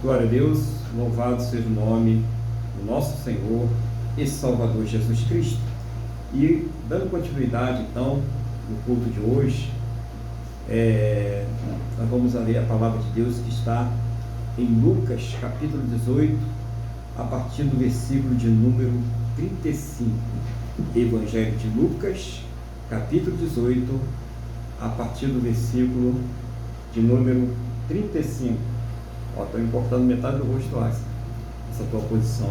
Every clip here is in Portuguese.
Glória a Deus, louvado seja o nome do nosso Senhor e Salvador Jesus Cristo. E dando continuidade então no culto de hoje, nós vamos ler a palavra de Deus que está em Lucas capítulo 18, a partir do versículo de número 35. Evangelho de Lucas capítulo 18, a partir do versículo de número 35. Estou importando metade do rosto lá, essa tua posição.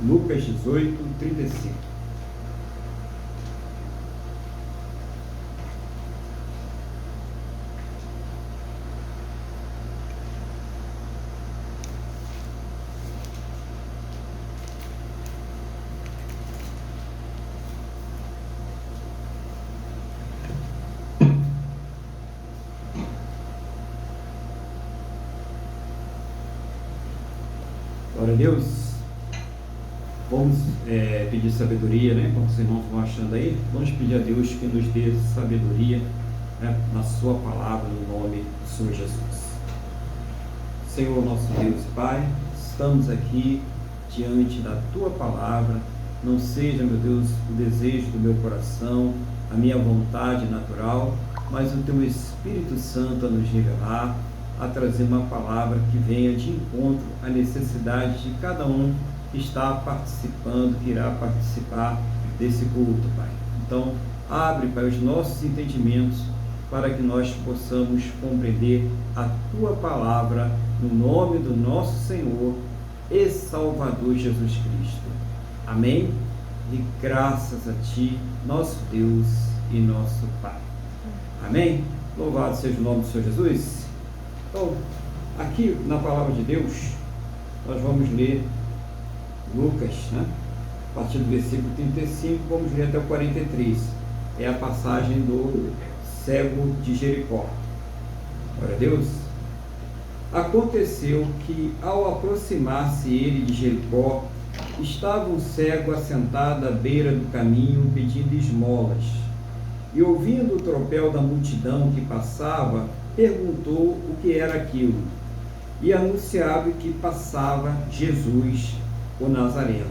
Lucas 18, 35. Glória a Deus. Vamos pedir sabedoria, né? Como os irmãos vão achando aí, vamos pedir a Deus que nos dê sabedoria, né, na sua palavra, no nome do Senhor Jesus. Senhor nosso Deus e Pai, estamos aqui diante da tua palavra. Não seja, meu Deus, o desejo do meu coração, a minha vontade natural, mas o teu Espírito Santo a nos revelar, a trazer uma palavra que venha de encontro à necessidade de cada um que está participando, que irá participar desse culto, Pai. Então, abre, Pai, os nossos entendimentos para que nós possamos compreender a tua palavra no nome do nosso Senhor e Salvador Jesus Cristo. Amém? E graças a Ti, nosso Deus e nosso Pai. Amém? Louvado seja o nome do Senhor Jesus. Então, aqui na palavra de Deus, nós vamos ler Lucas, né? A partir do versículo 35, vamos ler até o 43. É a passagem do cego de Jericó. Glória a Deus. Aconteceu que, ao aproximar-se ele de Jericó, estava um cego assentado à beira do caminho pedindo esmolas. E ouvindo o tropel da multidão que passava, perguntou o que era aquilo, e anunciava que passava Jesus, o Nazareno.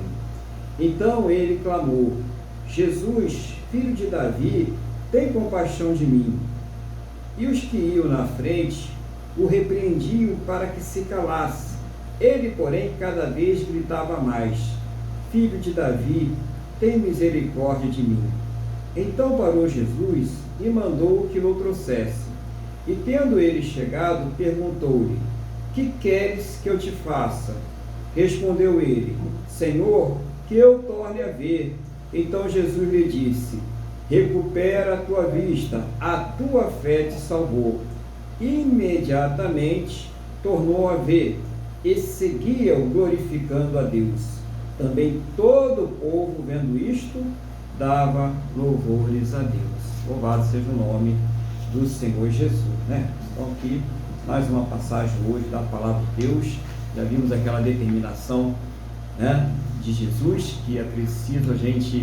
Então ele clamou: Jesus, filho de Davi, tem compaixão de mim. E os que iam na frente o repreendiam para que se calasse. Ele, porém, cada vez gritava mais: Filho de Davi, tem misericórdia de mim. Então parou Jesus e mandou que o trouxesse. E tendo ele chegado, perguntou-lhe: Que queres que eu te faça? Respondeu ele: Senhor, que eu torne a ver. Então Jesus lhe disse: Recupera a tua vista, a tua fé te salvou. Imediatamente tornou a ver e seguia-o glorificando a Deus. Também todo o povo, vendo isto, dava louvores a Deus. Louvado seja o nome do Senhor Jesus, né? Então aqui mais uma passagem hoje da palavra de Deus. Já vimos aquela determinação, né, de Jesus, que é preciso a gente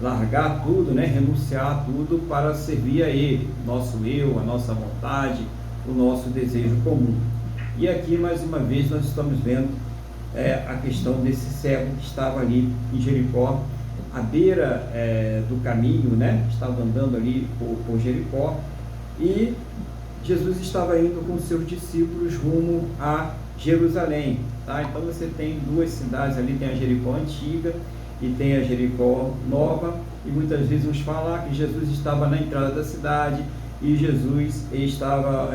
largar tudo, né, renunciar a tudo para servir a Ele, nosso eu, a nossa vontade, o nosso desejo comum. E aqui mais uma vez nós estamos vendo a questão desse cego que estava ali em Jericó, à beira do caminho, né, estava andando ali por Jericó, e Jesus estava indo com seus discípulos rumo a Jerusalém, tá? Então você tem duas cidades ali, tem a Jericó antiga e tem a Jericó nova, e muitas vezes nos fala que Jesus estava na entrada da cidade e Jesus estava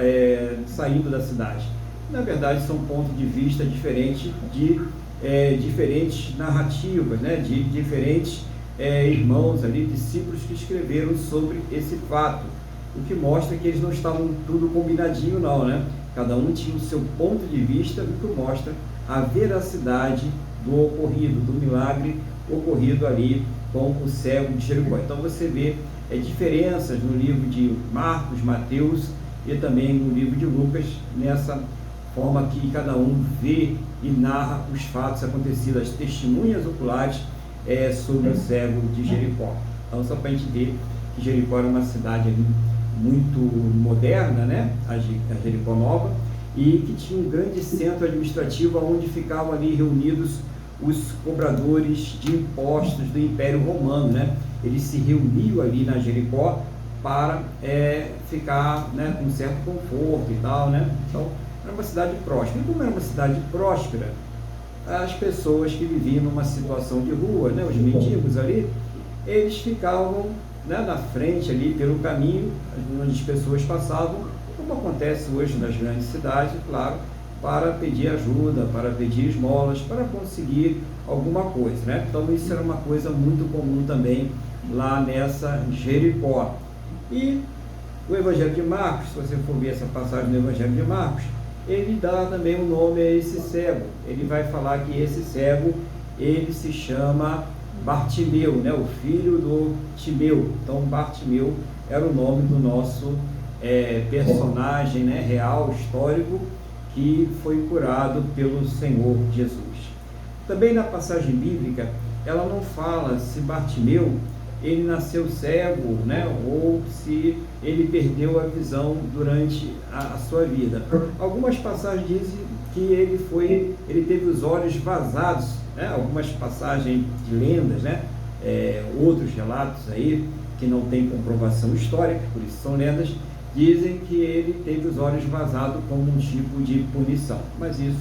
saindo da cidade. Na verdade são pontos de vista diferentes, de diferentes narrativas, né? De diferentes irmãos ali, discípulos que escreveram sobre esse fato, o que mostra que eles não estavam tudo combinadinho não, né? Cada um tinha o seu ponto de vista, o que mostra a veracidade do ocorrido, do milagre ocorrido ali com o cego de Jericó. Então você vê diferenças no livro de Marcos, Mateus e também no livro de Lucas, nessa forma que cada um vê e narra os fatos acontecidos, as testemunhas oculares sobre o cego de Jericó. Então só para a gente ver que Jericó era uma cidade ali muito moderna, né? A Jericó Nova, e que tinha um grande centro administrativo onde ficavam ali reunidos os cobradores de impostos do Império Romano, né? Eles se reuniam ali na Jericó para ficar, né, com certo conforto e tal, né? Então, era uma cidade próspera. E como era uma cidade próspera, as pessoas que viviam numa situação de rua, né, os mendigos ali, eles ficavam, né, na frente ali pelo caminho onde as pessoas passavam, como acontece hoje nas grandes cidades, claro, para pedir ajuda, para pedir esmolas, para conseguir alguma coisa, né? Então isso era uma coisa muito comum também lá nessa Jericó. E o Evangelho de Marcos, se você for ver essa passagem do Evangelho de Marcos, ele dá também um nome a esse cego. Ele vai falar que esse cego, ele se chama Bartimeu, né? O filho do Timeu. Então Bartimeu era o nome do nosso personagem, né, real, histórico, que foi curado pelo Senhor Jesus. Também na passagem bíblica, ela não fala se Bartimeu ele nasceu cego, né, ou se ele perdeu a visão durante a sua vida. Algumas passagens dizem que ele teve os olhos vazados, né, algumas passagens de lendas, né, outros relatos aí que não tem comprovação histórica, por isso são lendas, dizem que ele teve os olhos vazados como um tipo de punição, mas isso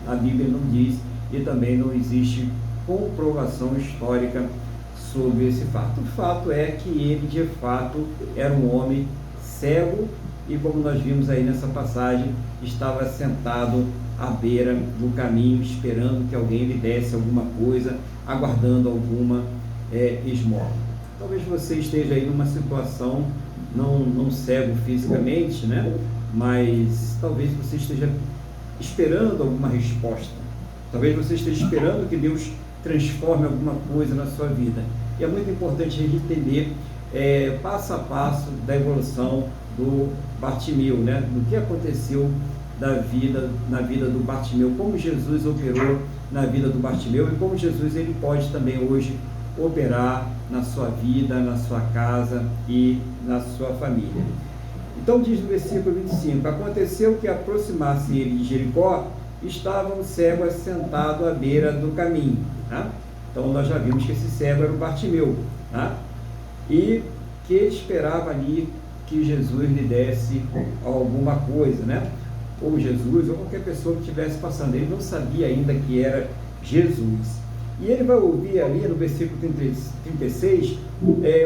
a Bíblia não diz e também não existe comprovação histórica sobre esse fato. O fato é que ele de fato era um homem cego e, como nós vimos aí nessa passagem, estava sentado à beira do caminho esperando que alguém lhe desse alguma coisa, aguardando alguma esmola. Talvez você esteja aí numa situação não cego fisicamente, né? Mas talvez você esteja esperando alguma resposta. Talvez você esteja esperando que Deus transforme alguma coisa na sua vida. E é muito importante a gente entender passo a passo da evolução do Bartimeu, né? Do que aconteceu na vida do Bartimeu, como Jesus operou na vida do Bartimeu e como Jesus ele pode também hoje operar na sua vida, na sua casa e na sua família. Então diz no versículo 25: aconteceu que aproximasse ele de Jericó, estava um cego assentado à beira do caminho. Tá? Então nós já vimos que esse cego era o Bartimeu, tá? E que ele esperava ali que Jesus lhe desse alguma coisa, né? Ou Jesus, ou qualquer pessoa que estivesse passando. Ele não sabia ainda que era Jesus. E ele vai ouvir ali no versículo 36,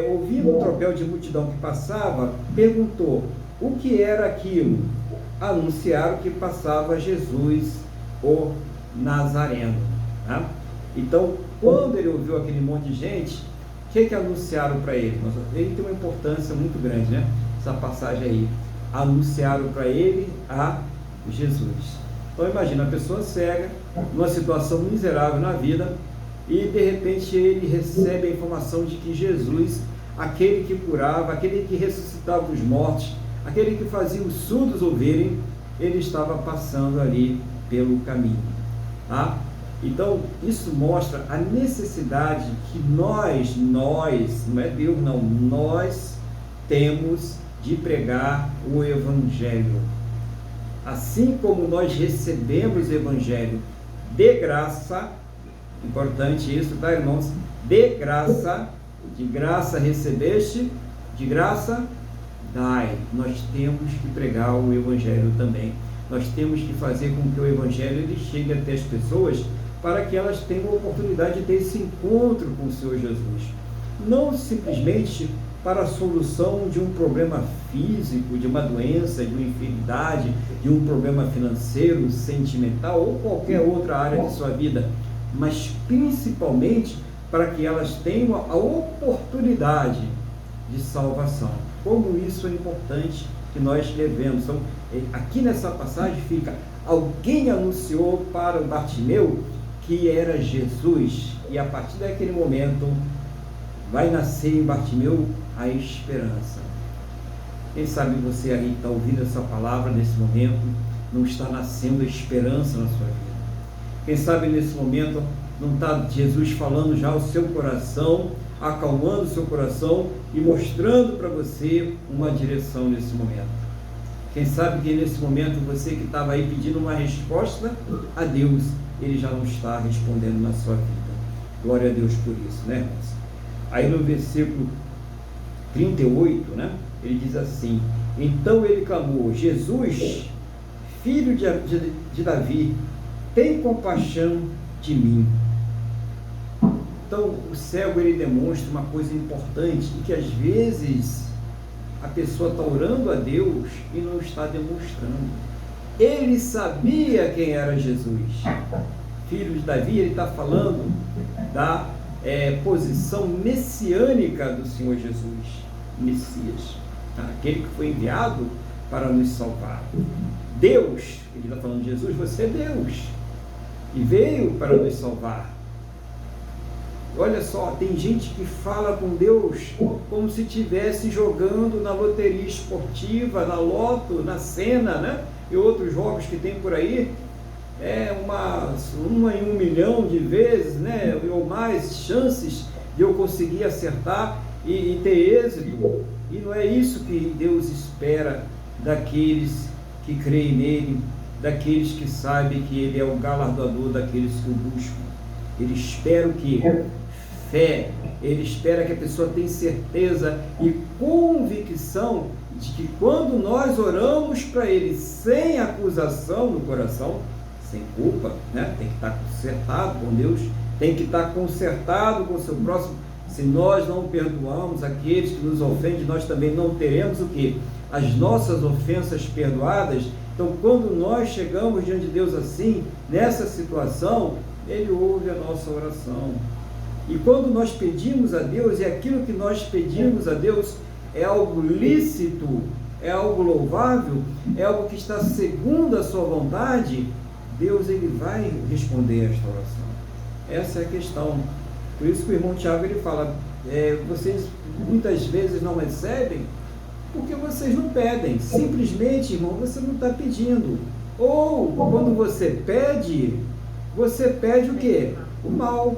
ouvindo o tropel de multidão que passava, perguntou: o que era aquilo? Anunciaram que passava Jesus, o Nazareno. Tá? Então, quando ele ouviu aquele monte de gente, o que anunciaram para ele? Ele tem uma importância muito grande, né? Essa passagem aí. Anunciaram para ele a Jesus. Então, imagina a pessoa cega, numa situação miserável na vida, e de repente ele recebe a informação de que Jesus, aquele que curava, aquele que ressuscitava os mortos, aquele que fazia os surdos ouvirem, ele estava passando ali pelo caminho. Tá? Então isso mostra a necessidade que nós, não é Deus não, nós temos de pregar o Evangelho. Assim como nós recebemos o Evangelho de graça, importante isso, tá, irmãos? De graça recebeste, de graça dai. Nós temos que pregar o Evangelho também. Nós temos que fazer com que o Evangelho ele chegue até as pessoas para que elas tenham a oportunidade de ter esse encontro com o Senhor Jesus. Não simplesmente para a solução de um problema físico, de uma doença, de uma enfermidade, de um problema financeiro, sentimental ou qualquer outra área de sua vida, mas principalmente para que elas tenham a oportunidade de salvação. Como isso é importante que nós levemos. Então, aqui nessa passagem fica: alguém anunciou para o Bartimeu que era Jesus, e a partir daquele momento vai nascer em Bartimeu a esperança. Quem sabe você aí está ouvindo essa palavra nesse momento, não está nascendo a esperança na sua vida. Quem sabe nesse momento não está Jesus falando já ao seu coração acalmando o seu coração e mostrando para você uma direção nesse momento. Quem sabe que nesse momento você que estava aí pedindo uma resposta a Deus, Ele já não está respondendo na sua vida. Glória a Deus por isso, né, irmãos? Aí no versículo 38, né, ele diz assim: então ele clamou: Jesus, filho de Davi, tem compaixão de mim. Então o cego, ele demonstra uma coisa importante, e que às vezes a pessoa está orando a Deus e não está demonstrando. Ele sabia quem era Jesus. Filho de Davi, ele está falando da posição messiânica do Senhor Jesus, Messias, tá? Aquele que foi enviado para nos salvar. Deus, ele está falando de Jesus, você é Deus, e veio para nos salvar. Olha só, tem gente que fala com Deus como se estivesse jogando na loteria esportiva, na loto, na Sena, né? E outros jogos que tem por aí, uma em 1 milhão de vezes, né? Ou mais chances de eu conseguir acertar e ter êxito. E não é isso que Deus espera daqueles que creem nele, daqueles que sabem que Ele é o galardoador daqueles que o buscam. Ele espera o quê? Fé. Ele espera que a pessoa tenha certeza e convicção de que quando nós oramos para Ele sem acusação no coração, sem culpa, né? Tem que estar consertado com Deus, tem que estar consertado com o seu próximo. Se nós não perdoamos aqueles que nos ofendem, nós também não teremos o quê? As nossas ofensas perdoadas. Então, quando nós chegamos diante de Deus assim, nessa situação, Ele ouve a nossa oração. E quando nós pedimos a Deus, e aquilo que nós pedimos a Deus é algo lícito, é algo louvável, é algo que está segundo a sua vontade, Deus, Ele vai responder esta oração. Essa é a questão. Por isso que o irmão Tiago, ele fala, vocês muitas vezes não recebem porque vocês não pedem. Simplesmente, irmão, você não está pedindo. Ou, quando você pede o quê? O mal.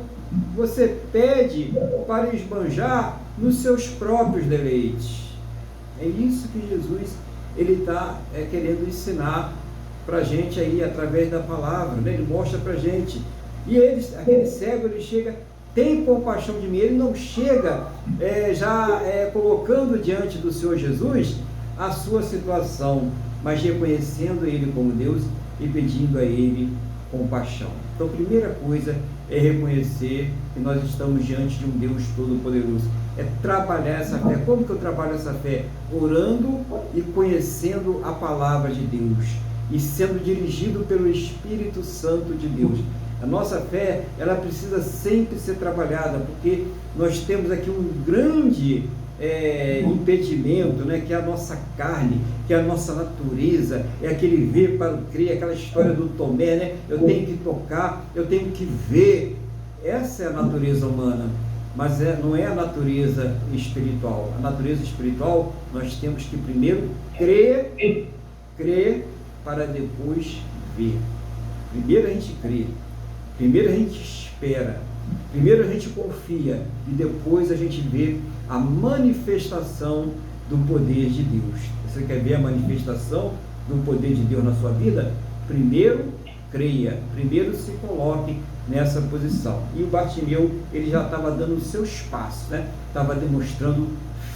Você pede para esbanjar nos seus próprios deleites. É isso que Jesus, ele está querendo ensinar para a gente aí, através da palavra, né? Ele mostra para a gente. E aquele cego, ele chega, tem compaixão de mim. Ele não chega colocando diante do Senhor Jesus a sua situação, mas reconhecendo Ele como Deus e pedindo a Ele compaixão. Então, a primeira coisa é reconhecer que nós estamos diante de um Deus Todo-Poderoso. É trabalhar essa fé. Como que eu trabalho essa fé? Orando e conhecendo a palavra de Deus e sendo dirigido pelo Espírito Santo de Deus. A nossa fé, ela precisa sempre ser trabalhada, porque nós temos aqui um grande impedimento, né, que é a nossa carne, que é a nossa natureza, é aquele ver para crer, aquela história do Tomé, né? Eu tenho que tocar, eu tenho que ver. Essa é a natureza humana, mas não é a natureza espiritual. A natureza espiritual, nós temos que primeiro crer para depois ver. Primeiro a gente crê, primeiro a gente espera, primeiro a gente confia e depois a gente vê a manifestação do poder de Deus. Você quer ver a manifestação do poder de Deus na sua vida? Primeiro creia, primeiro se coloque nessa posição. E o Bartimeu, ele já estava dando os seus passos, né? Estava demonstrando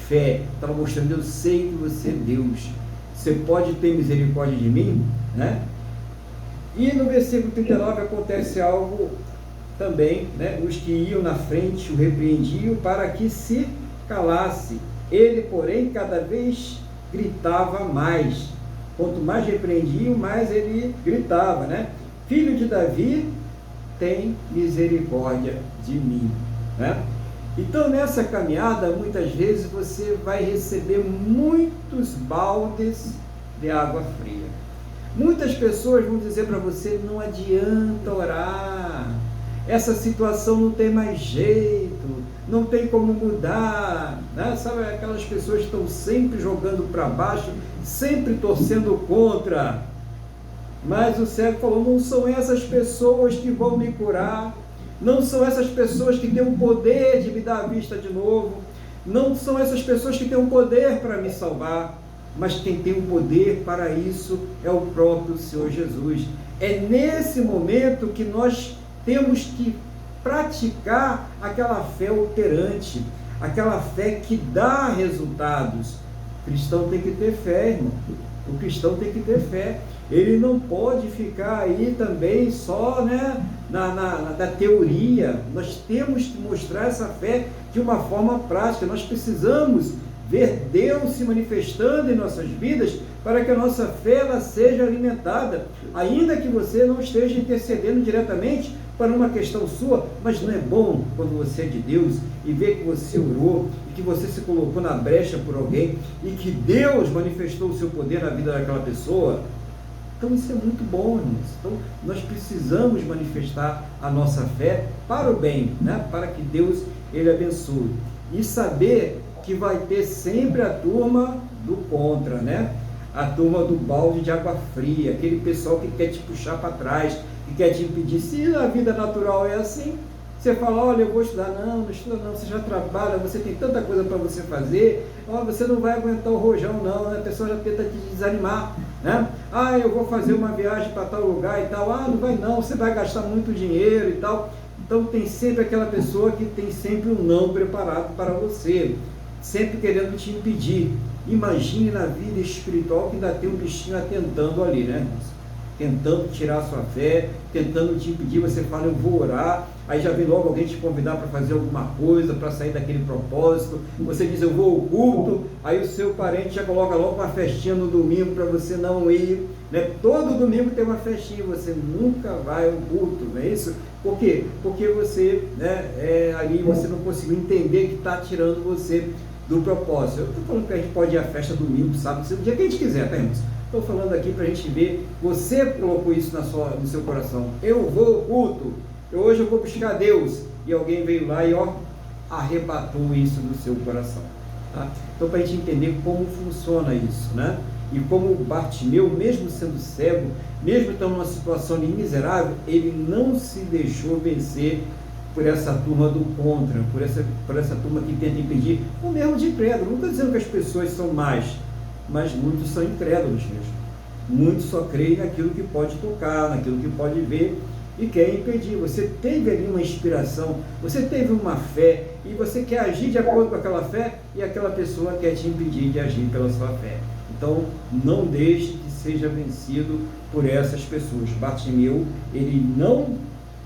fé, estava mostrando: eu sei que você é Deus, você pode ter misericórdia de mim, né? E no versículo 39 acontece algo também, né? Os que iam na frente o repreendiam para que se calasse. Ele, porém, cada vez gritava mais. Quanto mais repreendiam, mais ele gritava, né? Filho de Davi, tem misericórdia de mim, né? Então, nessa caminhada, muitas vezes você vai receber muitos baldes de água fria. Muitas pessoas vão dizer para você: não adianta orar, essa situação não tem mais jeito, não tem como mudar, né? Sabe, aquelas pessoas que estão sempre jogando para baixo, sempre torcendo contra. Mas o cego falou: não são essas pessoas que vão me curar, não são essas pessoas que têm o poder de me dar a vista de novo, não são essas pessoas que têm o poder para me salvar, mas quem tem o poder para isso é o próprio Senhor Jesus. É nesse momento que nós temos que praticar aquela fé operante, aquela fé que dá resultados. O cristão tem que ter fé, irmão. O cristão tem que ter fé. Ele não pode ficar aí também só, né, na teoria. Nós temos que mostrar essa fé de uma forma prática. Nós precisamos ver Deus se manifestando em nossas vidas para que a nossa fé ela seja alimentada. Ainda que você não esteja intercedendo diretamente para uma questão sua, mas não é bom quando você é de Deus e vê que você orou e que você se colocou na brecha por alguém e que Deus manifestou o seu poder na vida daquela pessoa. Então isso é muito bom, irmãos. Então nós precisamos manifestar a nossa fé para o bem, né? Para que Deus ele abençoe. E saber que vai ter sempre a turma do contra, né? A turma do balde de água fria, aquele pessoal que quer te puxar para trás, que quer te impedir. Se a vida natural é assim, você fala, olha, eu vou estudar. Não, não estuda não, você já trabalha, você tem tanta coisa para você fazer, você não vai aguentar o rojão não, né? A pessoa já tenta te desanimar, né? Ah, eu vou fazer uma viagem para tal lugar e tal. Ah, não vai não, você vai gastar muito dinheiro e tal. Então tem sempre aquela pessoa que tem sempre um não preparado para você, sempre querendo te impedir. Imagine na vida espiritual que ainda tem um bichinho atentando ali, né? Tentando tirar a sua fé, tentando te impedir. Você fala, eu vou orar, aí já vem logo alguém te convidar para fazer alguma coisa, para sair daquele propósito. Você diz, eu vou ao culto, aí o seu parente já coloca logo uma festinha no domingo para você não ir, né? Todo domingo tem uma festinha, você nunca vai ao culto, não é isso? Por quê? Porque você, né, ali você não conseguiu entender que está tirando você do propósito. Eu estou falando que a gente pode ir à festa domingo, sábado, o dia que a gente quiser, tá, irmãos? Estou falando aqui para a gente ver, você colocou isso no seu coração, eu vou ao culto, hoje eu vou buscar Deus, e alguém veio lá e arrebatou isso do seu coração, tá? Então para a gente entender como funciona isso, né? E como Bartimeu, mesmo sendo cego, mesmo estando numa situação de miserável, ele não se deixou vencer por essa turma do contra, por essa turma que tenta impedir, ou mesmo de incrédulo. Não estou dizendo que as pessoas são más, mas muitos são incrédulos mesmo. Muitos só creem naquilo que pode tocar, naquilo que pode ver e quer impedir. Você teve ali uma inspiração, você teve uma fé e você quer agir de acordo com aquela fé e aquela pessoa quer te impedir de agir pela sua fé. Então, não deixe que seja vencido por essas pessoas. Bartimeu, ele não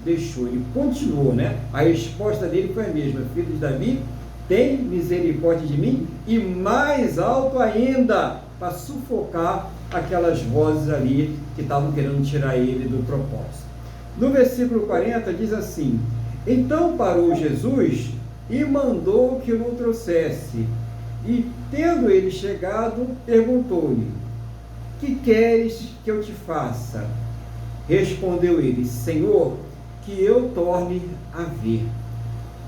deixou, ele continuou, né? A resposta dele foi a mesma: filho de Davi, tem misericórdia de mim, e mais alto ainda, para sufocar aquelas vozes ali que estavam querendo tirar ele do propósito. No versículo 40 diz assim: então parou Jesus e mandou que o trouxesse, e tendo ele chegado, perguntou-lhe: que queres que eu te faça? Respondeu ele: Senhor, que eu torne a ver.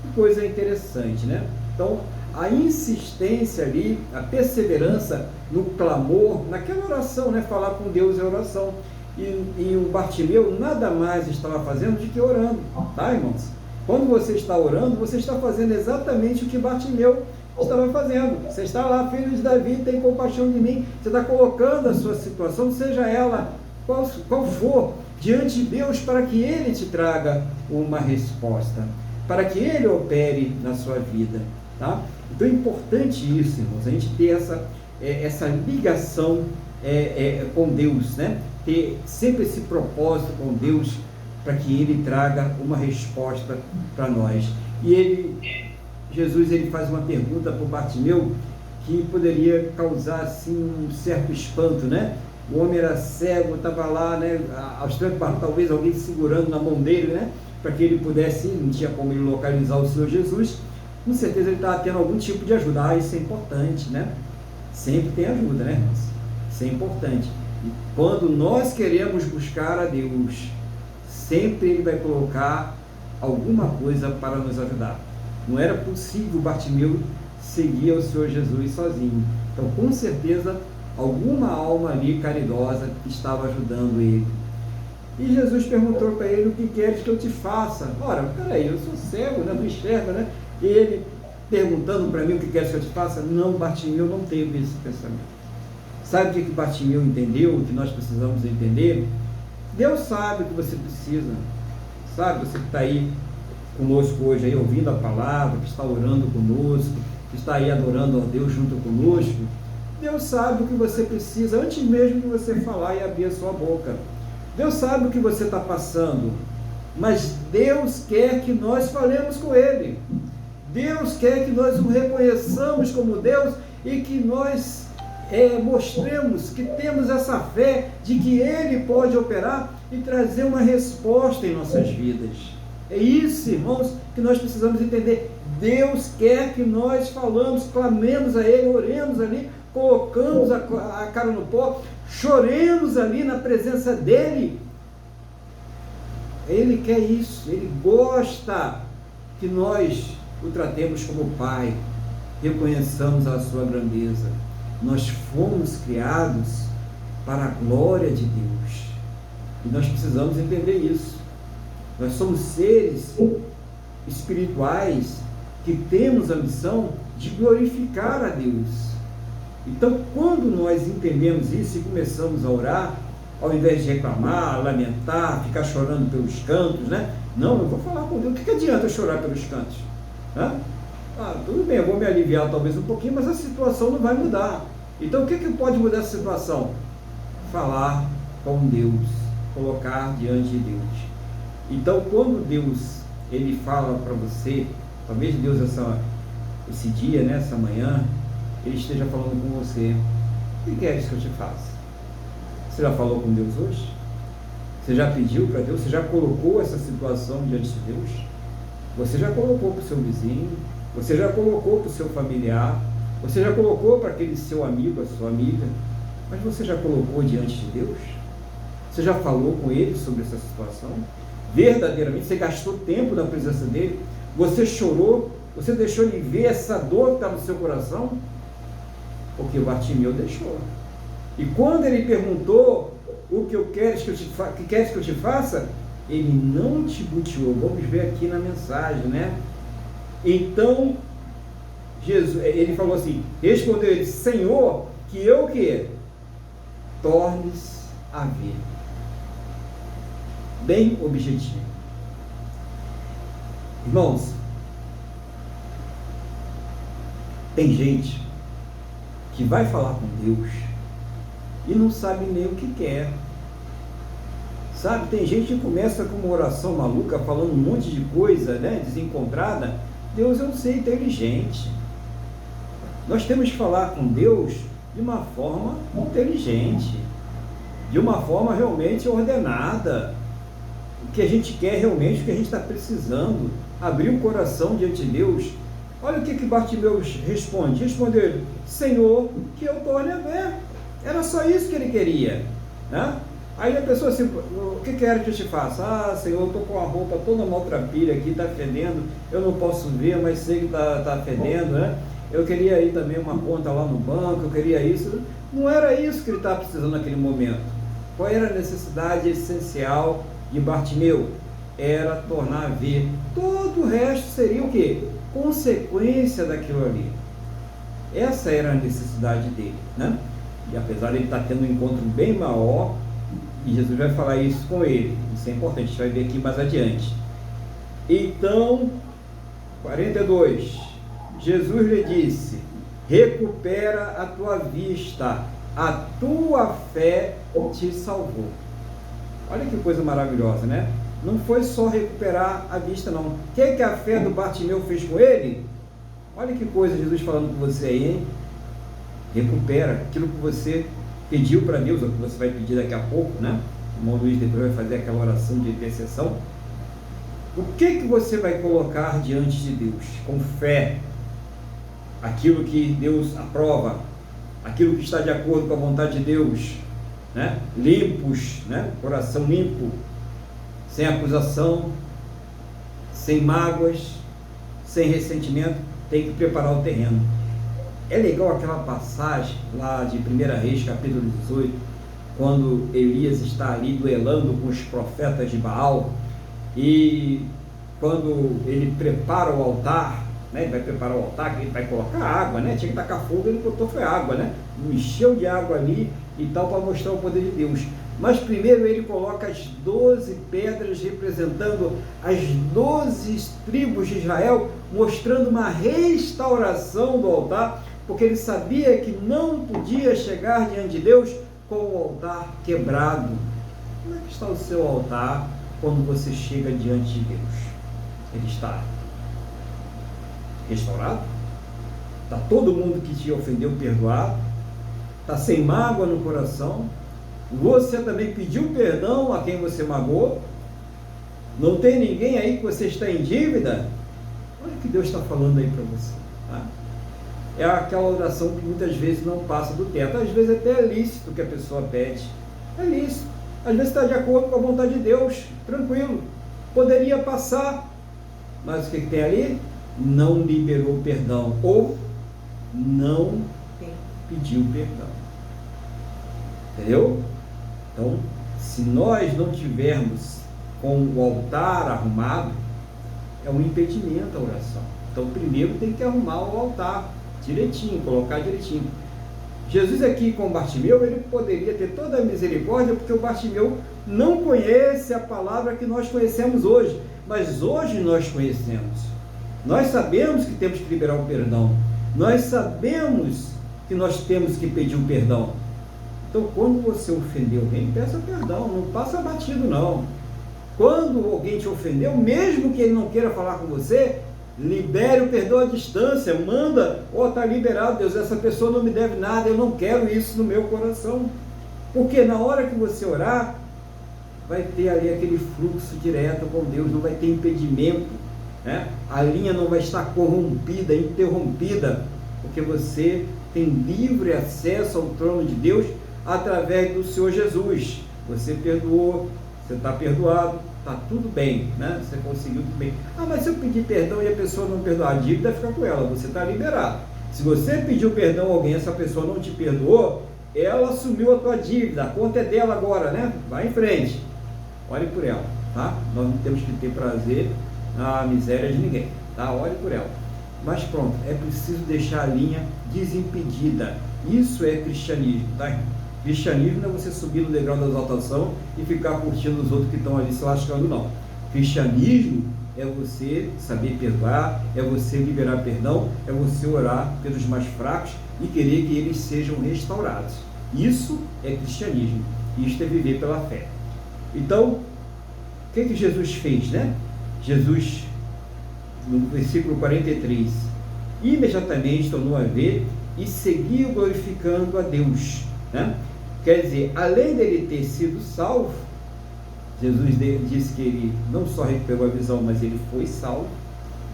Que coisa interessante, né? Então, a insistência ali, a perseverança no clamor, naquela oração, né? Falar com Deus é oração. E o Bartimeu nada mais estava fazendo do que orando, tá, irmãos? Quando você está orando, você está fazendo exatamente o que Bartimeu estava fazendo. Você está lá, filho de Davi, tem compaixão de mim. Você está colocando a sua situação, seja ela qual for, diante de Deus, para que Ele te traga uma resposta, para que Ele opere na sua vida, tá? Então é importante isso, irmãos, a gente ter essa ligação com Deus, né? Ter sempre esse propósito com Deus, para que Ele traga uma resposta para nós. E Jesus faz uma pergunta para o Bartimeu que poderia causar assim um certo espanto, né? O homem era cego, estava lá, né, aos trancos, talvez alguém segurando na mão dele, né, para que ele pudesse, não tinha como ele localizar o Senhor Jesus. Com certeza ele estava tendo algum tipo de ajuda. Ah, isso é importante, né? Sempre tem ajuda, né, irmãos? Isso é importante. E quando nós queremos buscar a Deus, sempre Ele vai colocar alguma coisa para nos ajudar. Não era possível Bartimeu seguir ao Senhor Jesus sozinho. Então, com certeza, alguma alma ali caridosa estava ajudando ele. E Jesus perguntou para ele: o que queres que eu te faça? Ora, peraí, eu sou cego, né? Não enxergo, né? E ele perguntando para mim: o que queres que eu te faça? Não, Bartimeu não teve esse pensamento. Sabe o que Bartimeu entendeu, o que nós precisamos entender? Deus sabe o que você precisa. Sabe, você que está aí conosco hoje, aí, ouvindo a palavra, que está orando conosco, que está aí adorando a Deus junto conosco. Deus sabe o que você precisa, antes mesmo de você falar e abrir a sua boca. Deus sabe o que você está passando, mas Deus quer que nós falemos com Ele. Deus quer que nós o reconheçamos como Deus e que nós mostremos que temos essa fé de que Ele pode operar e trazer uma resposta em nossas vidas. É isso, irmãos, que nós precisamos entender. Deus quer que nós falamos, clamemos a Ele, oremos ali, colocamos a cara no pó, choremos ali na presença dEle. Ele quer isso, Ele gosta que nós o tratemos como Pai, reconheçamos a sua grandeza. Nós fomos criados para a glória de Deus, e nós precisamos entender isso. Nós somos seres espirituais que temos a missão de glorificar a Deus. Então, quando nós entendemos isso e começamos a orar, ao invés de reclamar, lamentar, ficar chorando pelos cantos, né? Não, eu vou falar com Deus. O que adianta eu chorar pelos cantos? Tudo bem, eu vou me aliviar talvez um pouquinho, mas a situação não vai mudar. Então, o que pode mudar essa situação? Falar com Deus, colocar diante de Deus. Então, quando Deus Ele fala para você, talvez Deus esse dia, né, essa manhã, Ele esteja falando com você: o que queres que eu te faça? Você já falou com Deus hoje? Você já pediu para Deus? Você já colocou essa situação diante de Deus? Você já colocou para o seu vizinho? Você já colocou para o seu familiar? Você já colocou para aquele seu amigo, a sua amiga? Mas você já colocou diante de Deus? Você já falou com Ele sobre essa situação? Verdadeiramente, você gastou tempo na presença dEle? Você chorou? Você deixou Ele ver essa dor que está no seu coração? Porque o Bartimeu deixou. E quando ele perguntou: o que queres que eu te faça? Ele não tibuteou. Vamos ver aqui na mensagem, né? Então, ele falou assim, respondeu ele: Senhor, que eu que tornes a ver. Bem objetivo. Irmãos, tem gente que vai falar com Deus e não sabe nem o que quer. Sabe, tem gente que começa com uma oração maluca, falando um monte de coisa, né, desencontrada. Deus é um ser inteligente. Nós temos que falar com Deus de uma forma inteligente, de uma forma realmente ordenada. O que a gente quer realmente, o que a gente está precisando, abrir o coração diante de Deus. Olha o que Bartimeu responde. Respondeu ele: Senhor, que eu torne a ver. Era só isso que ele queria, né? Aí a pessoa assim: o que quer que eu te faça? Senhor, eu estou com a roupa toda maltrapilha aqui, está fedendo, eu não posso ver, mas sei que está fedendo, né? Eu queria ir também uma conta lá no banco, eu queria isso. Não era isso que ele estava precisando naquele momento. Qual era a necessidade essencial de Bartimeu? Era tornar a ver. Todo o resto seria o quê? Consequência daquilo ali. Essa era a necessidade dele, né? E apesar de ele estar tendo um encontro bem maior, e Jesus vai falar isso com ele, isso é importante, a gente vai ver aqui mais adiante. Então, 42, Jesus lhe disse: recupera a tua vista, a tua fé te salvou. Olha que coisa maravilhosa, né? Não foi só recuperar a vista, não. O que a fé do Bartimeu fez com ele? Olha que coisa Jesus falando com você aí, hein? Recupera aquilo que você pediu para Deus, ou que você vai pedir daqui a pouco, né? O irmão Luiz depois vai fazer aquela oração de intercessão. O que você vai colocar diante de Deus com fé? Aquilo que Deus aprova, aquilo que está de acordo com a vontade de Deus, né? Limpos, né? Coração limpo, sem acusação, sem mágoas, sem ressentimento. Tem que preparar o terreno. É legal aquela passagem lá de 1 Reis, capítulo 18, quando Elias está ali duelando com os profetas de Baal, e quando ele prepara o altar, né, ele vai preparar o altar, ele vai colocar água, né, tinha que tacar fogo, ele botou foi água, né, encheu de água ali e tal, para mostrar o poder de Deus. Mas primeiro ele coloca as 12 pedras representando as 12 tribos de Israel, mostrando uma restauração do altar, porque ele sabia que não podia chegar diante de Deus com o altar quebrado. Como é que está o seu altar quando você chega diante de Deus? Ele está restaurado? Está todo mundo que te ofendeu perdoado? Está sem mágoa no coração? Você também pediu perdão a quem você magoou? Não tem ninguém aí que você está em dívida? Olha o que Deus está falando aí para você, tá? É aquela oração que muitas vezes não passa do teto. Às vezes até é lícito que a pessoa pede. É lícito. Às vezes está de acordo com a vontade de Deus. Tranquilo. Poderia passar. Mas o que tem ali? Não liberou perdão. Ou não pediu perdão. Entendeu? Então, se nós não tivermos com o altar arrumado, é um impedimento à oração. Então, primeiro tem que arrumar o altar direitinho, colocar direitinho. Jesus aqui com Bartimeu, ele poderia ter toda a misericórdia, porque o Bartimeu não conhece a palavra que nós conhecemos hoje, mas hoje nós conhecemos. Nós sabemos que temos que liberar o perdão. Nós sabemos que nós temos que pedir o perdão. Então, quando você ofendeu alguém, peça perdão, não passa batido não. Quando alguém te ofendeu, mesmo que ele não queira falar com você, libere o perdão à distância, manda, está liberado, Deus, essa pessoa não me deve nada, eu não quero isso no meu coração. Porque na hora que você orar, vai ter ali aquele fluxo direto com Deus, não vai ter impedimento, né? A linha não vai estar corrompida, interrompida, porque você tem livre acesso ao trono de Deus através do Senhor Jesus. Você perdoou, você está perdoado, está tudo bem, né? Você conseguiu tudo bem. Mas se eu pedir perdão e a pessoa não perdoar, a dívida fica com ela, você está liberado. Se você pediu perdão a alguém, essa pessoa não te perdoou, ela assumiu a tua dívida, a conta é dela agora, né? Vai em frente, ore por ela, tá? Nós não temos que ter prazer na miséria de ninguém, tá? Ore por ela. Mas pronto, é preciso deixar a linha desimpedida. Isso é cristianismo, tá? Cristianismo não é você subir no degrau da exaltação e ficar curtindo os outros que estão ali se lascando, não. Cristianismo é você saber perdoar, é você liberar perdão, é você orar pelos mais fracos e querer que eles sejam restaurados. Isso é cristianismo. Isto é viver pela fé. Então, o que Jesus fez, né? Jesus, no versículo 43, imediatamente tornou a ver e seguiu glorificando a Deus, né? Quer dizer, além dele ter sido salvo, Jesus disse que ele não só recuperou a visão, mas ele foi salvo,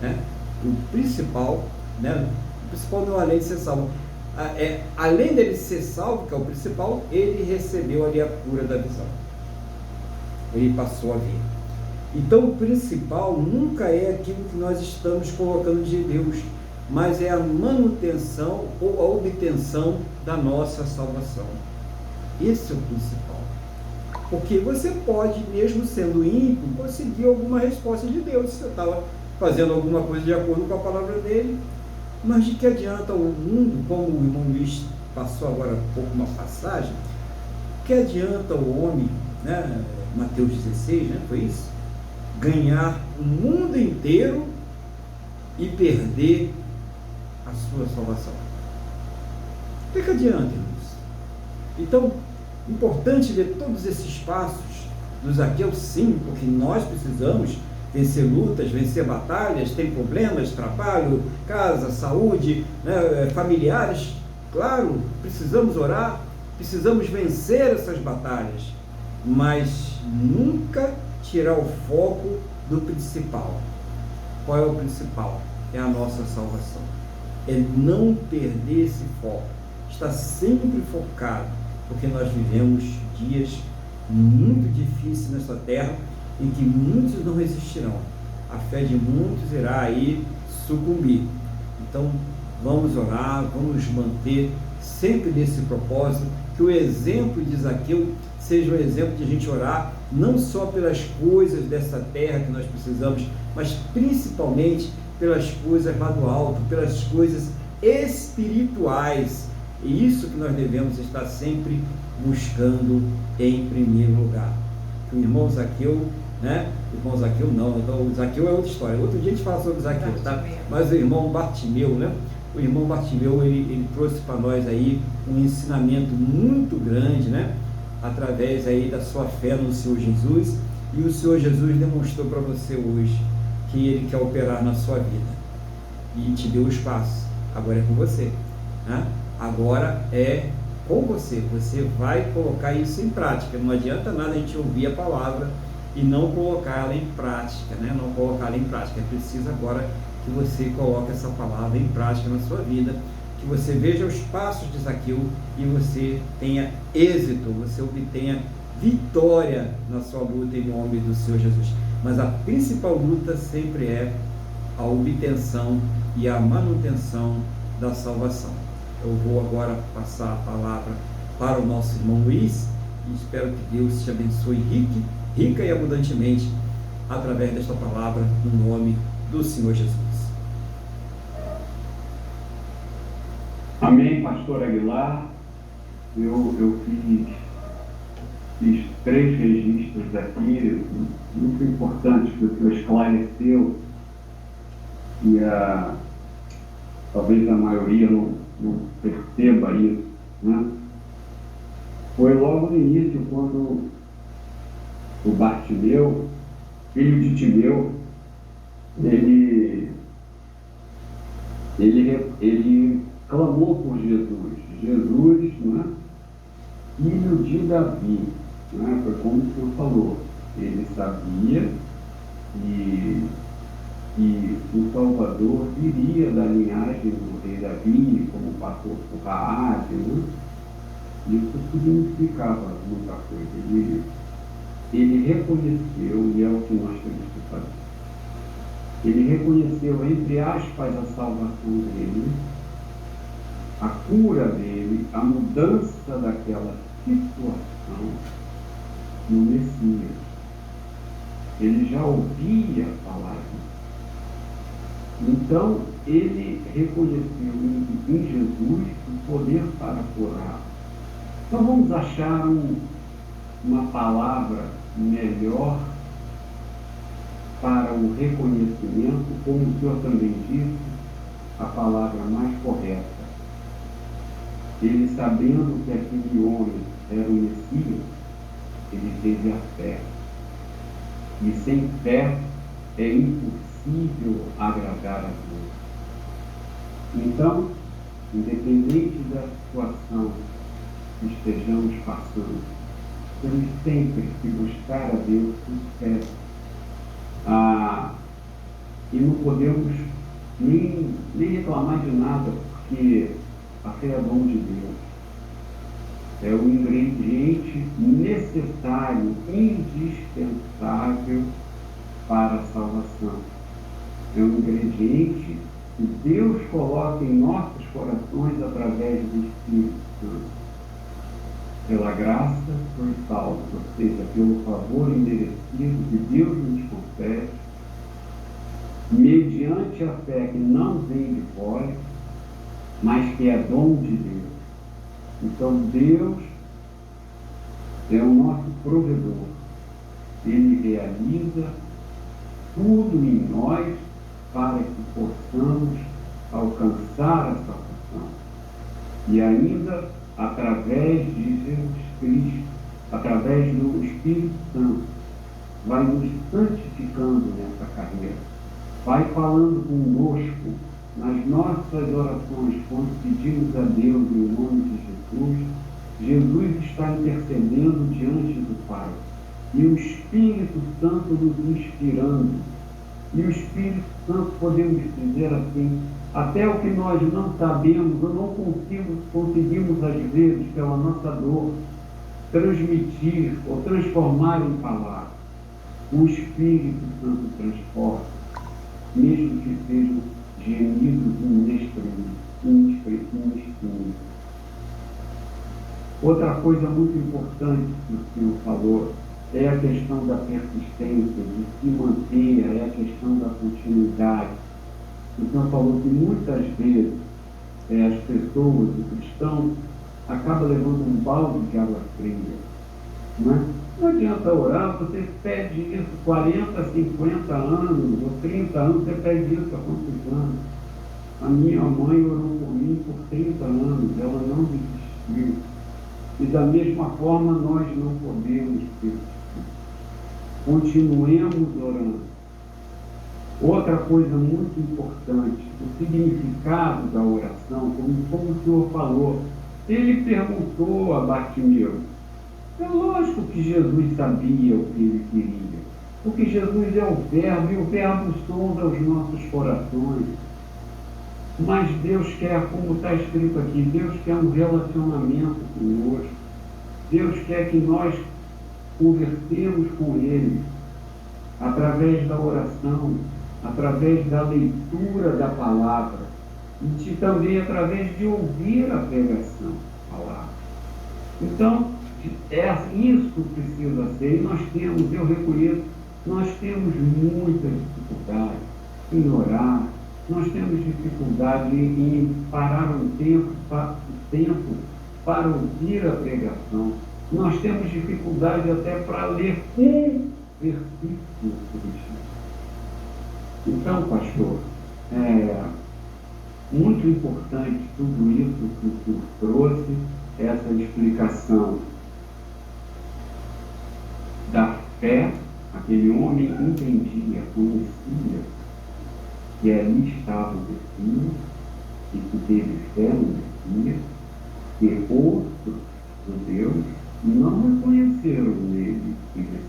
né? O principal, né? O principal não é além de ser salvo, além dele ser salvo, que é o principal, ele recebeu ali a cura da visão. Ele passou a ver. Então o principal nunca é aquilo que nós estamos colocando de Deus, mas é a manutenção ou a obtenção da nossa salvação. Esse é o principal. Porque você pode, mesmo sendo ímpio, conseguir alguma resposta de Deus, se você estava fazendo alguma coisa de acordo com a palavra dele. Mas de que adianta o mundo, como o irmão Luiz passou agora um pouco uma passagem, que adianta o homem, né, Mateus 16, né, foi isso? Ganhar o mundo inteiro e perder a sua salvação. O que adianta, irmãos? Então, importante ver todos esses passos do Zaqueu, sim, porque nós precisamos vencer lutas, vencer batalhas, tem problemas, trabalho, casa, saúde, né, familiares, claro, precisamos orar, precisamos vencer essas batalhas, mas nunca tirar o foco do principal. Qual é o principal? É a nossa salvação. É não perder esse foco, estar sempre focado, porque nós vivemos dias muito difíceis nessa terra, em que muitos não resistirão, a fé de muitos irá aí sucumbir. Então vamos orar, vamos manter sempre nesse propósito, que o exemplo de Zaqueu seja um exemplo de a gente orar não só pelas coisas dessa terra que nós precisamos, mas principalmente pelas coisas lá do alto, pelas coisas espirituais. E isso que nós devemos estar sempre buscando em primeiro lugar. Que o irmão Zaqueu, né? O irmão Zaqueu não, então o Zaqueu é outra história. Outro dia a gente fala sobre Zaqueu, tá? Mas o irmão Bartimeu, né? O irmão Bartimeu, ele trouxe para nós aí um ensinamento muito grande, né? Através aí da sua fé no Senhor Jesus, e o Senhor Jesus demonstrou para você hoje que Ele quer operar na sua vida e te deu o espaço. Agora é com você, né? Agora é com você. Você vai colocar isso em prática. Não adianta nada a gente ouvir a palavra e não colocar ela em prática, né? Não colocar ela em prática. É preciso agora que você coloque essa palavra em prática na sua vida, que você veja os passos de Zaqueu e você tenha êxito, você obtenha vitória na sua luta em nome do Senhor Jesus. Mas a principal luta sempre é a obtenção e a manutenção da salvação. Eu vou agora passar a palavra para o nosso irmão Luiz e espero que Deus te abençoe rica e abundantemente através desta palavra, no nome do Senhor Jesus. Amém, pastor Aguilar. Eu fiz 3 registros aqui, muito importantes, que o senhor esclareceu, e talvez a maioria não perceba isso, né? Foi logo no início, quando o Bartimeu, filho de Timeu, ele clamou por Jesus, não é? Filho de Davi, não é? Foi como o senhor falou, ele sabia que o Salvador viria da linhagem do rei Davi, como passou por Raabe, né? Isso significava muita coisa. Ele reconheceu, e é o que nós temos que fazer, ele reconheceu, entre aspas, a salvação dele, a cura dele, a mudança daquela situação no Messias. Ele já ouvia falar disso. Então, ele reconheceu em Jesus o poder para curar. Então, vamos achar uma palavra melhor para o reconhecimento, como o senhor também disse, a palavra mais correta. Ele, sabendo que aquele homem era o Messias, ele teve a fé. E sem fé é impossível agradar a Deus. Então, independente da situação que estejamos passando, temos sempre que buscar a Deus com fé. E não podemos nem reclamar de nada, porque a fé é dom de Deus. É o ingrediente necessário, indispensável para a salvação. É um ingrediente que Deus coloca em nossos corações através do Espírito Santo. Pela graça foi salvo, ou seja, pelo favor imerecido que Deus nos concede, mediante a fé que não vem de fora, mas que é dom de Deus. Então Deus é o nosso provedor. Ele realiza tudo em nós para que possamos alcançar a salvação. E ainda, através de Jesus Cristo, através do Espírito Santo, vai nos santificando nessa carreira. Vai falando conosco nas nossas orações, quando pedimos a Deus em nome de Jesus. Jesus está intercedendo diante do Pai. E o Espírito Santo nos inspirando. E o Espírito Santo, podemos dizer assim, até o que nós não sabemos ou não conseguimos às vezes, pela nossa dor, transmitir ou transformar em palavras. O Espírito Santo transforma, mesmo que sejam gemidos inexprimíveis. Outra coisa muito importante que o Senhor falou é a questão da persistência, de se manter, é a questão da continuidade. O Senhor falou que muitas vezes as pessoas, o cristão, acaba levando um balde de água fria. Não adianta orar, você pede isso 40, 50 anos, ou 30 anos, você pede isso há quantos anos? A minha mãe orou por mim por 30 anos, ela não desistiu. E da mesma forma nós não podemos desistir. Continuemos orando. Outra coisa muito importante, o significado da oração, como o Senhor falou. Ele perguntou a Bartimeu. É lógico que Jesus sabia o que ele queria, porque Jesus é o Verbo, e o Verbo sonda os nossos corações. Mas Deus quer, como está escrito aqui, Deus quer um relacionamento conosco. Deus quer que nós conversemos com Ele através da oração, através da leitura da palavra e também através de ouvir a pregação da palavra. Então, isso precisa ser, e nós temos, eu reconheço, nós temos muita dificuldade em orar, nós temos dificuldade em parar um tempo para ouvir a pregação, nós temos dificuldade até para ler um versículo do dia. Então, pastor, muito importante tudo isso que o senhor trouxe, essa explicação da fé. Aquele homem entendia, conhecia que ali estava o Messias e que teve fé no Messias, que outros judeus não reconheceram nele o Messias.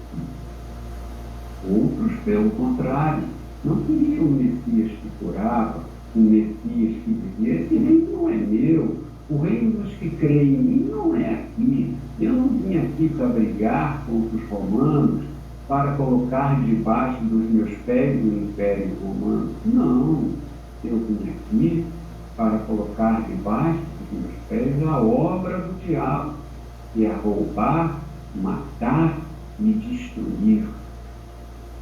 Outros, pelo contrário, não queriam o Messias que curava, o Messias que dizia: esse reino não é meu, o reino dos que creem em mim não é aqui. Eu não vim aqui para brigar contra os romanos, para colocar debaixo dos meus pés o Império Romano. Não, eu vim aqui para colocar debaixo dos meus pés a obra do diabo, que é roubar, matar e destruir.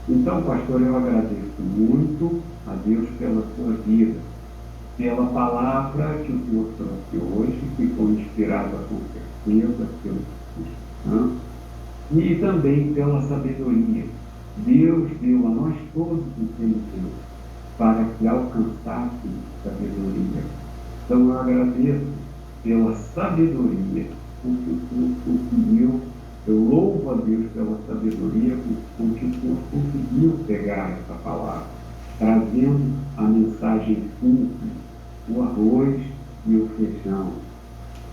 Então, pastor, eu agradeço muito a Deus pela sua vida, pela palavra que o senhor trouxe hoje, que foi inspirada com certeza pelo Espírito Santo, e também pela sabedoria. Deus deu a nós todos inteligência para que alcançássemos sabedoria. Então, eu agradeço pela sabedoria com que o senhor conseguiu. Eu louvo a Deus pela sabedoria com que o senhor conseguiu pegar essa palavra, trazendo a mensagem simples, o arroz e o feijão,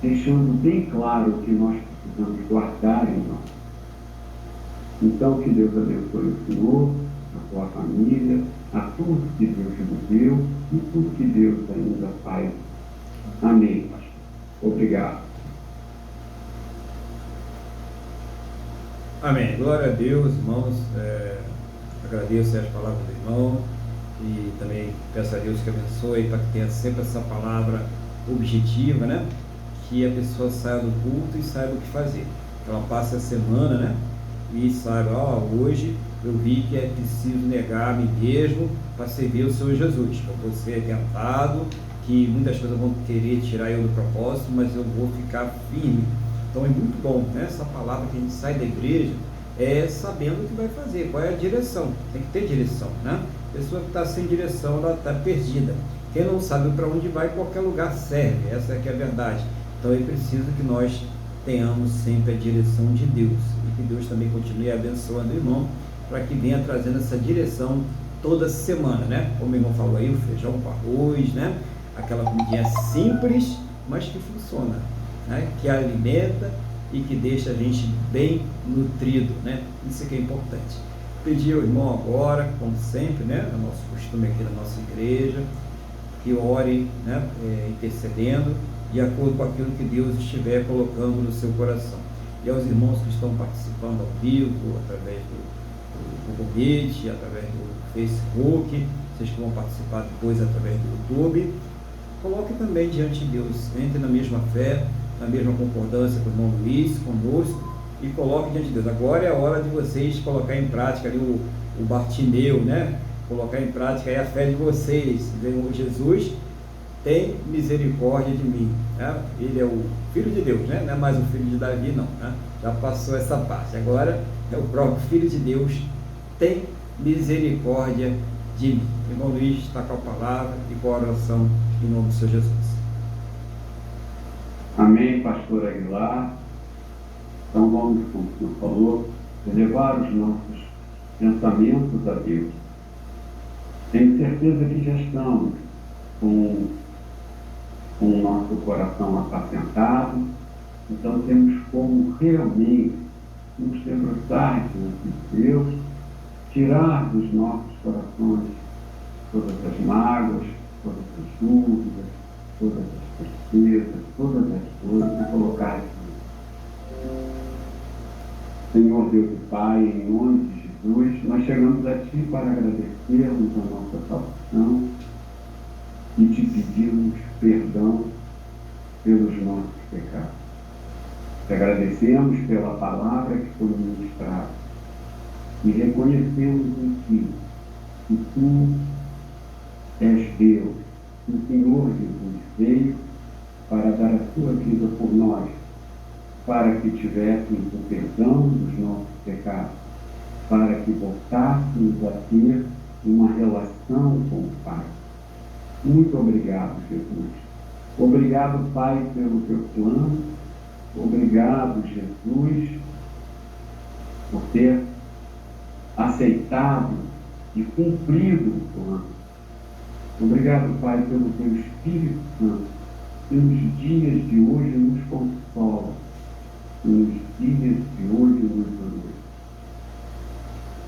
deixando bem claro o que nós precisamos guardar em nós. Então, que Deus abençoe o senhor, a sua família, a tudo que Deus nos deu e tudo que Deus ainda faz. Amém, pastor. Obrigado. Amém. Glória a Deus, irmãos. Agradeço as palavras do irmão e também peço a Deus que abençoe para que tenha sempre essa palavra objetiva, né? Que a pessoa saia do culto e saiba o que fazer. Que ela passe a semana, né? E saiba, hoje eu vi que é preciso negar a mim mesmo para servir o Senhor Jesus. Eu vou ser tentado, que muitas coisas vão querer tirar eu do propósito, mas eu vou ficar firme. Então é muito bom, né? Essa palavra que a gente sai da igreja sabendo o que vai fazer, qual é a direção. Tem que ter direção, né? A pessoa que está sem direção, ela está perdida. Quem não sabe para onde vai, qualquer lugar serve. Essa é que é a verdade. Então é preciso que nós tenhamos sempre a direção de Deus e que Deus também continue abençoando o irmão para que venha trazendo essa direção toda semana, né? Como o irmão falou aí, o feijão com arroz, né? Aquela comidinha simples, mas que funciona, né? Que alimenta e que deixa a gente bem nutrido, né? Isso é que é importante. Pedir ao irmão agora, como sempre, né? É o nosso costume aqui na nossa igreja, que ore, né? Intercedendo de acordo com aquilo que Deus estiver colocando no seu coração. E aos irmãos que estão participando ao vivo, através do convite, através do Facebook, vocês que vão participar depois através do YouTube, coloque também diante de Deus, entre na mesma fé, na mesma concordância com o irmão Luiz, conosco, e coloque diante de Deus. Agora é a hora de vocês colocar em prática ali o Bartimeu, né? Colocar em prática aí a fé de vocês. Jesus tem misericórdia de mim, né? Ele é o Filho de Deus, né? Não é mais o filho de Davi, não, né? Já passou essa parte. Agora é o próprio Filho de Deus, tem misericórdia de mim. Irmão Luiz está com a palavra e com a oração em nome do Senhor Jesus. Amém, pastor Aguilar. Então vamos, como o senhor falou, elevar os nossos pensamentos a Deus. Tenho certeza que já estamos com o nosso coração apacentado, então temos como realmente nos debruçar diante de Deus, tirar dos nossos corações todas as mágoas, todas as dúvidas, todas as tristezas, todas as dores e colocar aqui. Senhor Deus e Pai, em nome de Jesus, nós chegamos a Ti para agradecermos a nossa salvação e Te pedimos perdão pelos nossos pecados. Te agradecemos pela palavra que foi ministrada e reconhecemos em Ti que Tu és Deus, que o Senhor Jesus veio para dar a Sua vida por nós, para que tivéssemos o perdão dos nossos pecados, para que voltássemos a ter uma relação com o Pai. Muito obrigado, Jesus. Obrigado, Pai, pelo Teu plano. Obrigado, Jesus, por ter aceitado e cumprido o plano. Obrigado, Pai, pelo Teu Espírito Santo, que nos dias de hoje nos consola, que nos dias de hoje nos ajuda.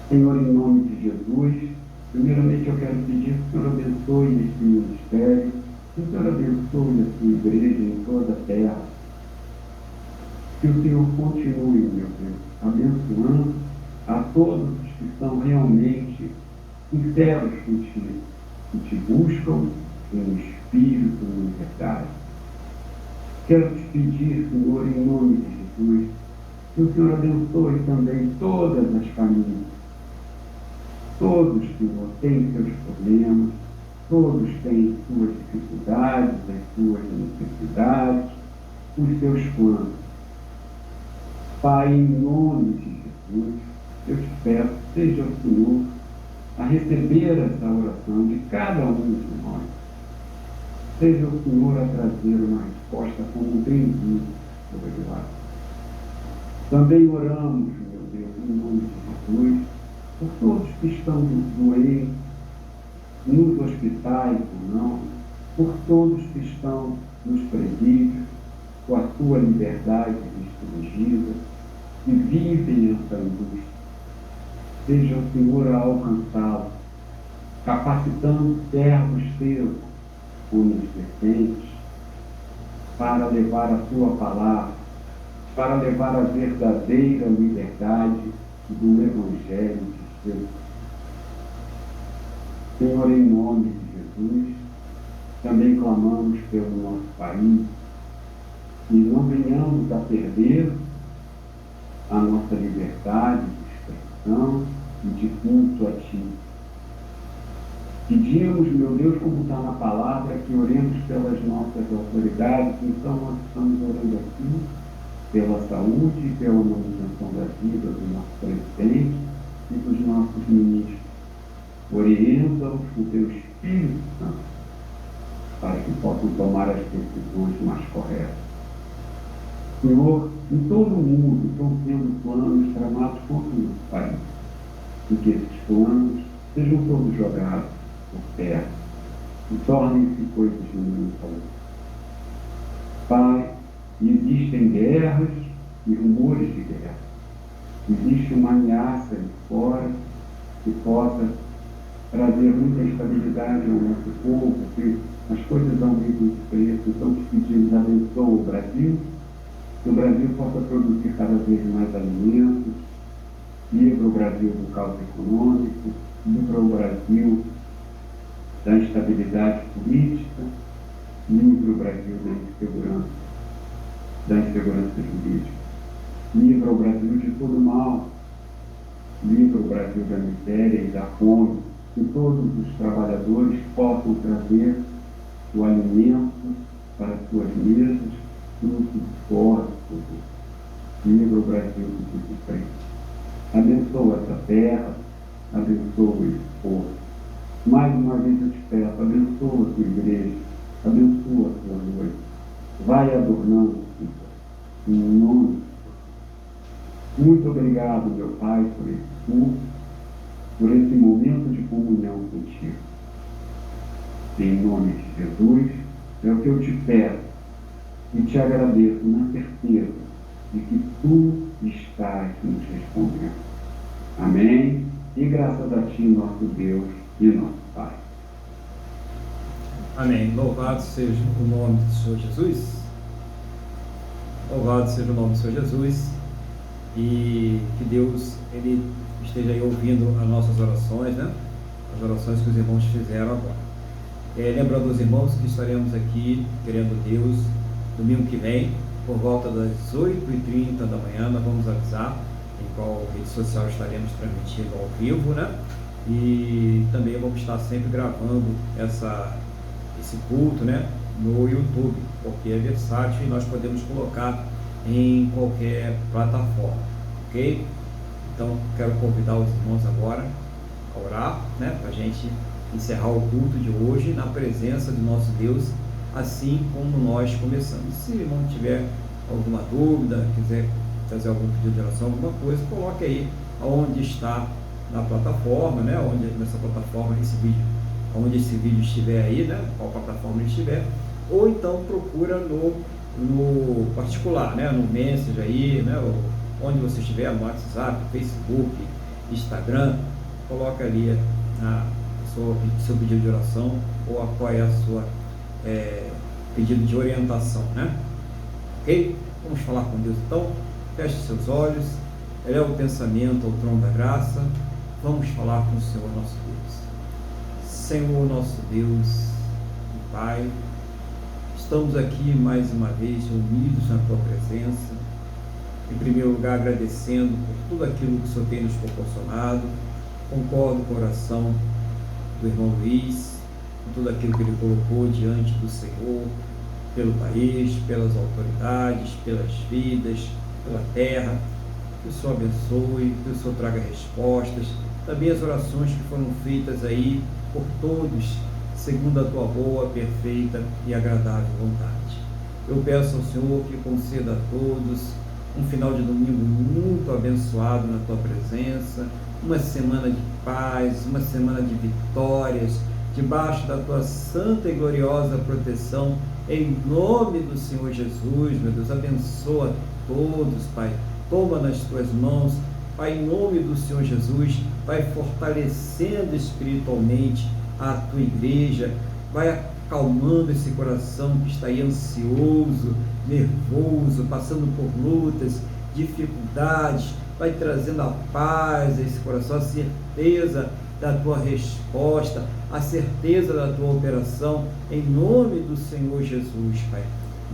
Senhor, em nome de Jesus, primeiramente eu quero pedir que o Senhor abençoe este ministério, que o Senhor abençoe a sua igreja em toda a terra. Que o Senhor continue, meu Deus, abençoando a todos os que são realmente sinceros contigo, que te buscam em espírito e em verdade. Quero te pedir, Senhor, em nome de Jesus, que o Senhor abençoe também todas as famílias. Todos, Senhor, têm seus problemas, todos têm suas dificuldades, as suas necessidades, os seus planos. Pai, em nome de Jesus, eu te peço, seja o Senhor a receber essa oração de cada um de nós. Seja o Senhor a trazer uma resposta como bem dito, Senhor. Também oramos, meu Deus, em nome de Jesus, por todos que estão doentes, nos hospitais ou não, por todos que estão nos presídios, com a sua liberdade restringida, que vivem essa angústia. Seja o Senhor a alcançá-los, capacitando servos teus, onipotentes, para levar a tua palavra, para levar a verdadeira liberdade do Evangelho de Deus. Senhor, em nome de Jesus, também clamamos pelo nosso país, e não venhamos a perder a nossa liberdade de expressão e de culto a Ti. Pedimos, meu Deus, como está na palavra, que oremos pelas nossas autoridades, então nós estamos orando aqui pela saúde e pela manutenção da vida do nosso presidente e dos nossos ministros. Orienta-os com o Teu Espírito Santo, para que possam tomar as decisões mais corretas. Senhor, em todo o mundo estão sendo planos tramados contra o nosso país, e que esses planos sejam todos jogados por terra e tornem-se coisas nenhumas. Pai, existem guerras e rumores de guerra. Existe uma ameaça de fora que possa trazer muita instabilidade ao nosso povo, que as coisas aumentam de preço. Então te pedimos, abençoa o Brasil, que o Brasil possa produzir cada vez mais alimentos, livra o Brasil do caos econômico, livra o Brasil da instabilidade política, livra o Brasil da insegurança. da insegurança jurídica. Livra o Brasil de todo mal. Livra o Brasil da miséria e da fome. Que todos os trabalhadores possam trazer o alimento para as suas mesas, fruto do suor do povo. Livra o Brasil do desemprego. Abençoa essa terra, abençoa esse povo. Mais uma vez eu te peço, abençoa a tua igreja, abençoa a tua noite. Vai adornando, Senhor, em nome de Jesus. Muito obrigado, meu Pai, por esse culto, por esse momento de comunhão contigo. Em nome de Jesus, é o que eu te peço e te agradeço na certeza de que tu estás nos respondendo. Amém? E graças a ti, nosso Deus e nosso Pai. Amém. Louvado seja o nome do Senhor Jesus. Louvado seja o nome do Senhor Jesus. E que Deus ele esteja aí ouvindo as nossas orações, né? As orações que os irmãos fizeram agora. Lembrando aos irmãos que estaremos aqui, querendo Deus, domingo que vem, por volta das 8h30 da manhã. Nós vamos avisar em qual rede social estaremos transmitindo ao vivo, né? E também vamos estar sempre gravando esse culto, né, no YouTube, porque é versátil e nós podemos colocar em qualquer plataforma, ok? Então quero convidar os irmãos agora a orar, né, para a gente encerrar o culto de hoje na presença do nosso Deus, assim como nós começamos. Se o irmão tiver alguma dúvida, quiser fazer algum pedido de oração, alguma coisa, coloque aí onde está na plataforma, né, onde nessa plataforma esse vídeo, onde esse vídeo estiver aí, né, qual plataforma ele estiver, ou então procura no particular, né, no Messenger aí, né, onde você estiver, no WhatsApp, Facebook, Instagram, coloca ali seu pedido de oração ou qual é a sua pedido de orientação, né? Ok? Vamos falar com Deus então. Feche seus olhos, eleva o pensamento ao trono da graça. Vamos falar com o Senhor nosso Deus. Senhor nosso Deus e Pai, estamos aqui mais uma vez unidos na Tua presença. Em primeiro lugar, agradecendo por tudo aquilo que o Senhor tem nos proporcionado. Concordo com a oração do irmão Luiz, com tudo aquilo que ele colocou diante do Senhor, pelo país, pelas autoridades, pelas vidas, pela terra. Que o Senhor abençoe, que o Senhor traga respostas, também as orações que foram feitas aí por todos, segundo a Tua boa, perfeita e agradável vontade. Eu peço ao Senhor que conceda a todos um final de domingo muito abençoado na Tua presença, uma semana de paz, uma semana de vitórias, debaixo da Tua santa e gloriosa proteção, em nome do Senhor Jesus. Meu Deus, abençoa todos, Pai, toma nas Tuas mãos, Pai, em nome do Senhor Jesus, vai fortalecendo espiritualmente a Tua igreja, vai acalmando esse coração que está aí ansioso, nervoso, passando por lutas, dificuldades, vai trazendo a paz a esse coração, a certeza da Tua resposta, a certeza da Tua operação, em nome do Senhor Jesus, Pai.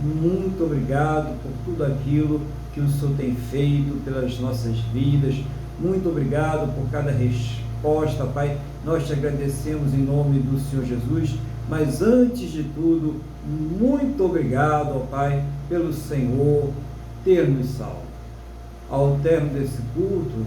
Muito obrigado por tudo aquilo que o Senhor tem feito pelas nossas vidas, muito obrigado por cada resposta, Pai. Nós te agradecemos em nome do Senhor Jesus, mas antes de tudo, muito obrigado, ó Pai, pelo Senhor ter nos salvo. Ao término desse culto,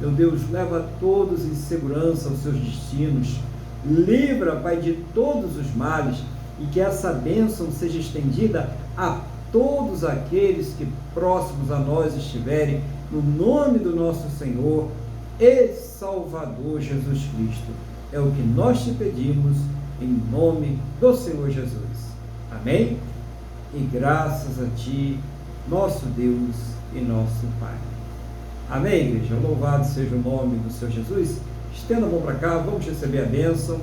meu Deus, leva todos em segurança aos seus destinos, livra, Pai, de todos os males, e que essa bênção seja estendida a todos aqueles que próximos a nós estiverem, no nome do nosso Senhor e Salvador Jesus Cristo. É o que nós te pedimos, em nome do Senhor Jesus. Amém? E graças a Ti, nosso Deus e nosso Pai. Amém, igreja? Louvado seja o nome do Senhor Jesus. Estenda a mão para cá, vamos receber a bênção.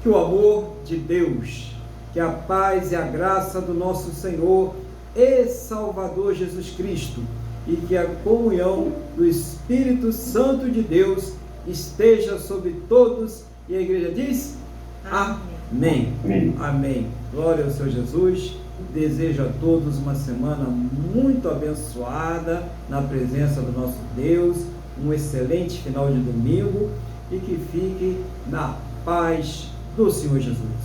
Que o amor de Deus, que a paz e a graça do nosso Senhor e Salvador Jesus Cristo, e que a comunhão do Espírito Santo de Deus esteja sobre todos. E a igreja diz: Amém. Amém. Amém. Amém. Glória ao Senhor Jesus. Desejo a todos uma semana muito abençoada na presença do nosso Deus, um excelente final de domingo e que fique na paz do Senhor Jesus.